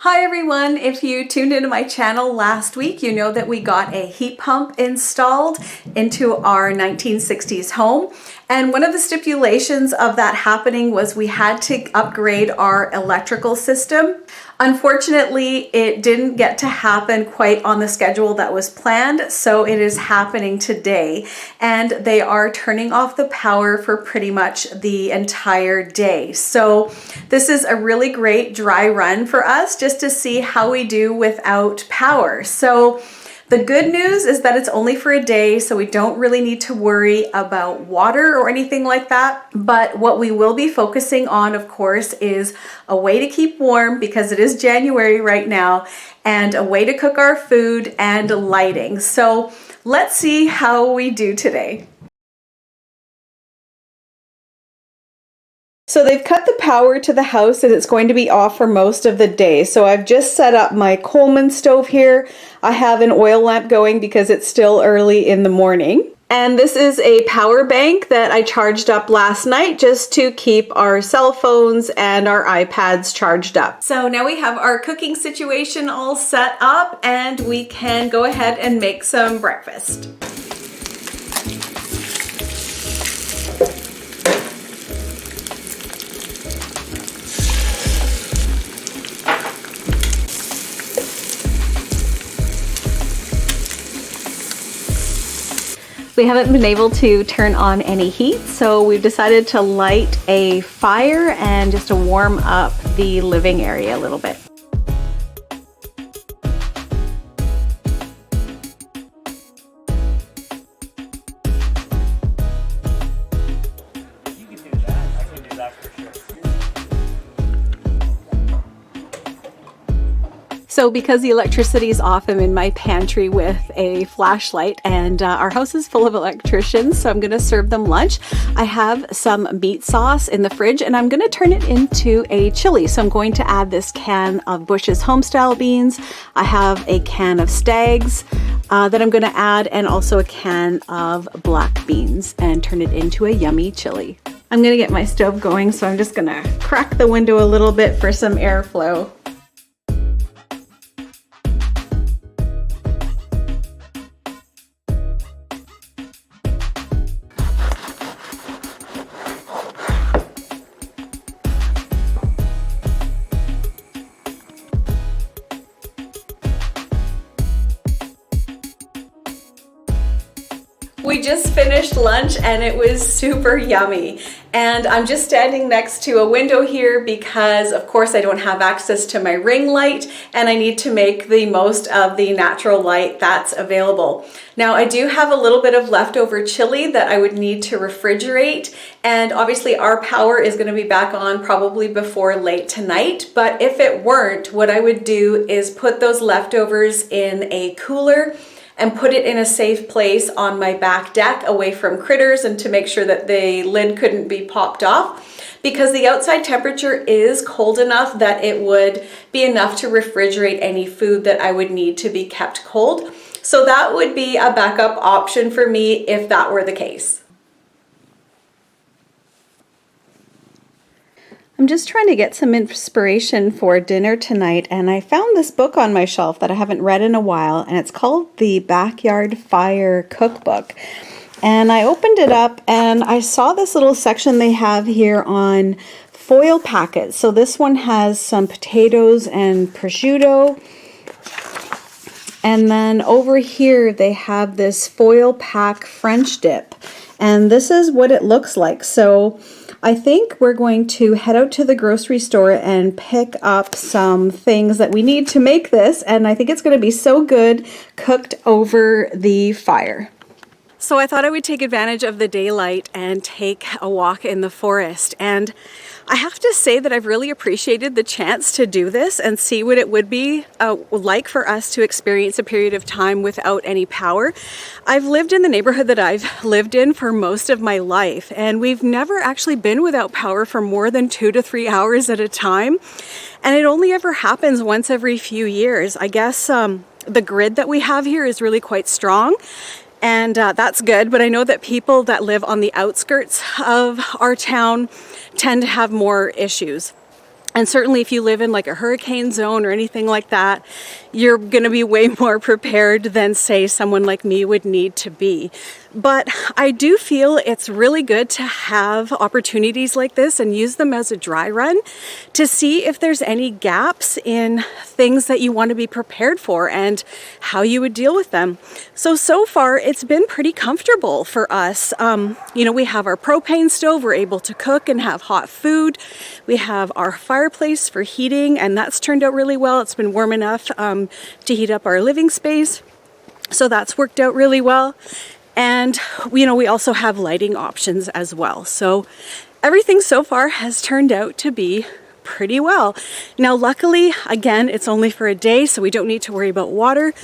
Hi everyone, if you tuned into my channel last week, you know that we got a heat pump installed into our 1960s home. And one of the stipulations of that happening was we had to upgrade our electrical system. Unfortunately, it didn't get to happen quite on the schedule that was planned, so it is happening today. And they are turning off the power for pretty much the entire day. So this is a really great dry run for us just to see how we do without power. So the good news is that it's only for a day, so we don't really need to worry about water or anything like that. But what we will be focusing on, of course, is a way to keep warm because it is January right now, and a way to cook our food and lighting. So let's see how we do today. So they've cut the power to the house and it's going to be off for most of the day. So I've just set up my Coleman stove here. I have an oil lamp going because it's still early in the morning. And this is a power bank that I charged up last night just to keep our cell phones and our iPads charged up. So now we have our cooking situation all set up and we can go ahead and make some breakfast. We haven't been able to turn on any heat, so we've decided to light a fire and just to warm up the living area a little bit. You can do that. I can do that for sure. So because the electricity is off, I'm in my pantry with a flashlight, and our house is full of electricians, so I'm going to serve them lunch. I have some meat sauce in the fridge and I'm going to turn it into a chili. So I'm going to add this can of Bush's Homestyle beans. I have a can of Stags that I'm going to add, and also a can of black beans, and turn it into a yummy chili. I'm going to get my stove going, so I'm just going to crack the window a little bit for some airflow. We just finished lunch and it was super yummy. And I'm just standing next to a window here because of course I don't have access to my ring light and I need to make the most of the natural light that's available. Now I do have a little bit of leftover chili that I would need to refrigerate, and obviously our power is going to be back on probably before late tonight, but if it weren't, what I would do is put those leftovers in a cooler and put it in a safe place on my back deck away from critters, and to make sure that the lid couldn't be popped off, because the outside temperature is cold enough that it would be enough to refrigerate any food that I would need to be kept cold. So that would be a backup option for me if that were the case. I'm just trying to get some inspiration for dinner tonight, and I found this book on my shelf that I haven't read in a while, and it's called The Backyard Fire Cookbook. And I opened it up and I saw this little section they have here on foil packets. So this one has some potatoes and prosciutto. And then over here they have this foil pack French dip. And this is what it looks like. So I think we're going to head out to the grocery store and pick up some things that we need to make this, and I think it's going to be so good cooked over the fire. So I thought I would take advantage of the daylight and take a walk in the forest, and I have to say that I've really appreciated the chance to do this and see what it would be like for us to experience a period of time without any power. I've lived in the neighborhood that I've lived in for most of my life, and we've never actually been without power for more than 2 to 3 hours at a time. And it only ever happens once every few years. I guess the grid that we have here is really quite strong. And that's good, but I know that people that live on the outskirts of our town tend to have more issues. And certainly if you live in like a hurricane zone or anything like that, you're going to be way more prepared than, say, someone like me would need to be. But I do feel it's really good to have opportunities like this and use them as a dry run to see if there's any gaps in things that you want to be prepared for and how you would deal with them. So far it's been pretty comfortable for us. We have our propane stove, we're able to cook and have hot food. We have our fireplace for heating, and that's turned out really well. It's been warm enough to heat up our living space. So that's worked out really well. And, we also have lighting options as well. So everything so far has turned out to be pretty well. Now, luckily, again, it's only for a day, so we don't need to worry about water.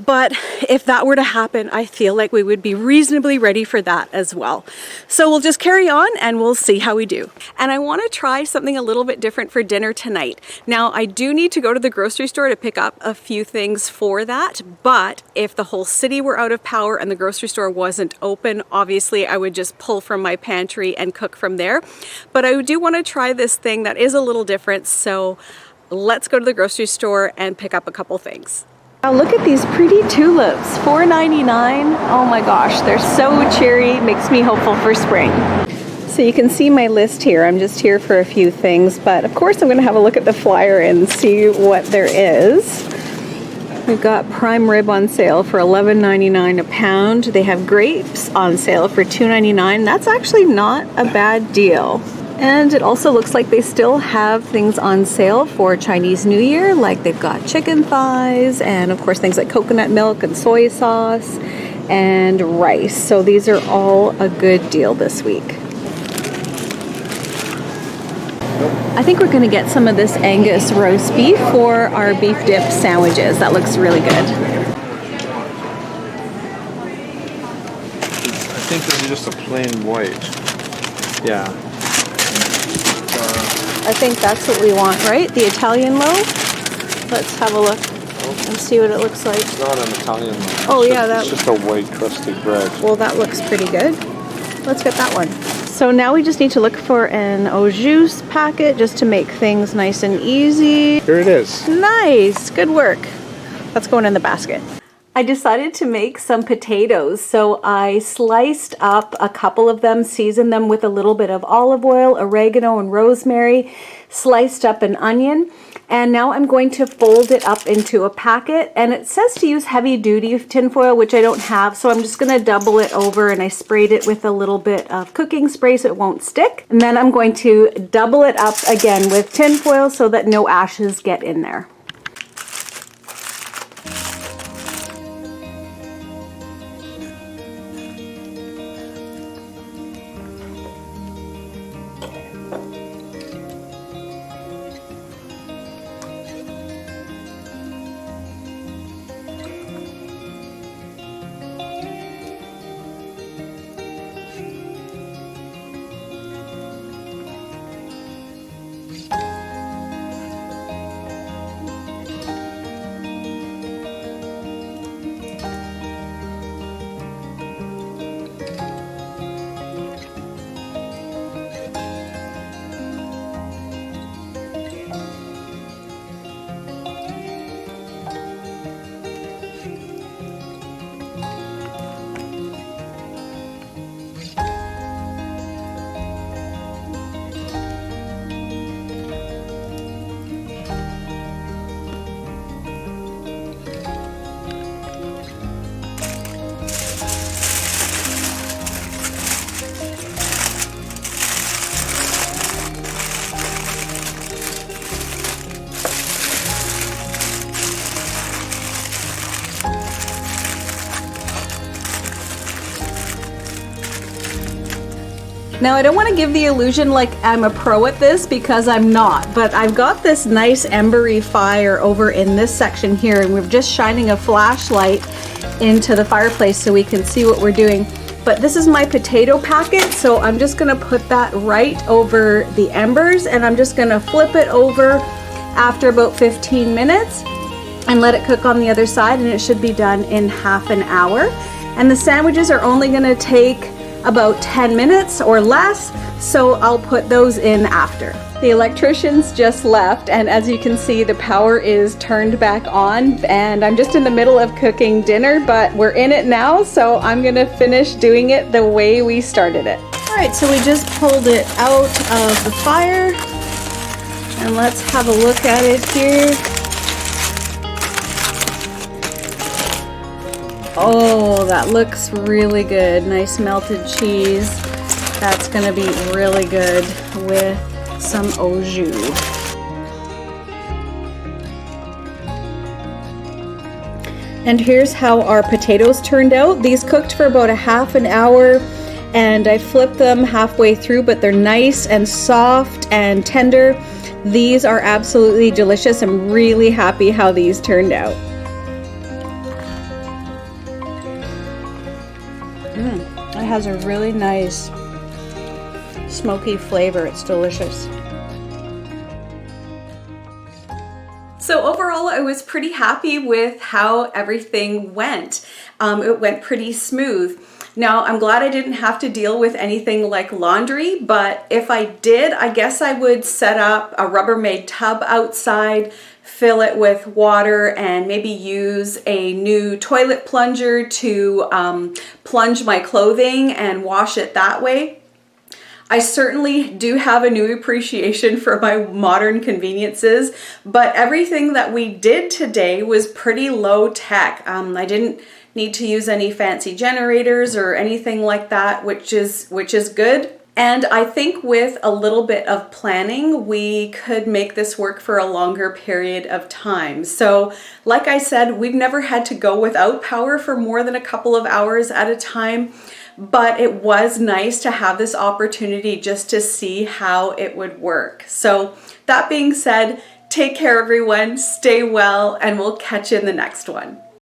But if that were to happen, I feel like we would be reasonably ready for that as well. So we'll just carry on and we'll see how we do. And I want to try something a little bit different for dinner tonight. Now, I do need to go to the grocery store to pick up a few things for that. But if the whole city were out of power and the grocery store wasn't open, obviously I would just pull from my pantry and cook from there. But I do want to try this thing that is a little different. So let's go to the grocery store and pick up a couple things. Now look at these pretty tulips, $4.99. Oh my gosh, they're so cheery, makes me hopeful for spring. So you can see my list here. I'm just here for a few things, but of course I'm going to have a look at the flyer and see what there is. We've got prime rib on sale for $11.99 a pound. They have grapes on sale for $2.99. That's actually not a bad deal. And it also looks like they still have things on sale for Chinese New Year, like they've got chicken thighs and of course things like coconut milk and soy sauce and rice. So these are all a good deal this week. I think we're going to get some of this Angus roast beef for our beef dip sandwiches. That looks really good. I think this is just a plain white. Yeah. I think that's what we want, right? The Italian loaf? Let's have a look and see what it looks like. It's not an Italian loaf. Oh yeah, it's just a white crusty bread. Well, that looks pretty good. Let's get that one. So now we just need to look for an au jus packet just to make things nice and easy. Here it is. Nice, good work. That's going in the basket. I decided to make some potatoes, so I sliced up a couple of them, seasoned them with a little bit of olive oil, oregano, and rosemary, sliced up an onion, and now I'm going to fold it up into a packet. And it says to use heavy-duty tinfoil, which I don't have, so I'm just going to double it over, and I sprayed it with a little bit of cooking spray so it won't stick. And then I'm going to double it up again with tinfoil so that no ashes get in there. Now I don't want to give the illusion like I'm a pro at this because I'm not, but I've got this nice embery fire over in this section here, and we're just shining a flashlight into the fireplace so we can see what we're doing. But this is my potato packet, so I'm just going to put that right over the embers, and I'm just going to flip it over after about 15 minutes and let it cook on the other side, and it should be done in half an hour. And the sandwiches are only going to take about 10 minutes or less, so I'll put those in after. The electricians just left, and as you can see, the power is turned back on, and I'm just in the middle of cooking dinner, but we're in it now, so I'm gonna finish doing it the way we started it. All right, so we just pulled it out of the fire, and let's have a look at it here. Oh, that looks really good. Nice melted cheese. That's gonna be really good with some au jus. And here's how our potatoes turned out. These cooked for about a half an hour, and I flipped them halfway through, but they're nice and soft and tender. These are absolutely delicious. I'm really happy how these turned out. It has a really nice smoky flavor. It's delicious. So overall, I was pretty happy with how everything went. It went pretty smooth. Now, I'm glad I didn't have to deal with anything like laundry, but if I did, I guess I would set up a Rubbermaid tub outside, fill it with water, and maybe use a new toilet plunger to plunge my clothing and wash it that way. I certainly do have a new appreciation for my modern conveniences, but everything that we did today was pretty low tech. I didn't need to use any fancy generators or anything like that, which is good. And I think with a little bit of planning, we could make this work for a longer period of time. So like I said, we've never had to go without power for more than a couple of hours at a time, but it was nice to have this opportunity just to see how it would work. So that being said, take care everyone, stay well, and we'll catch you in the next one.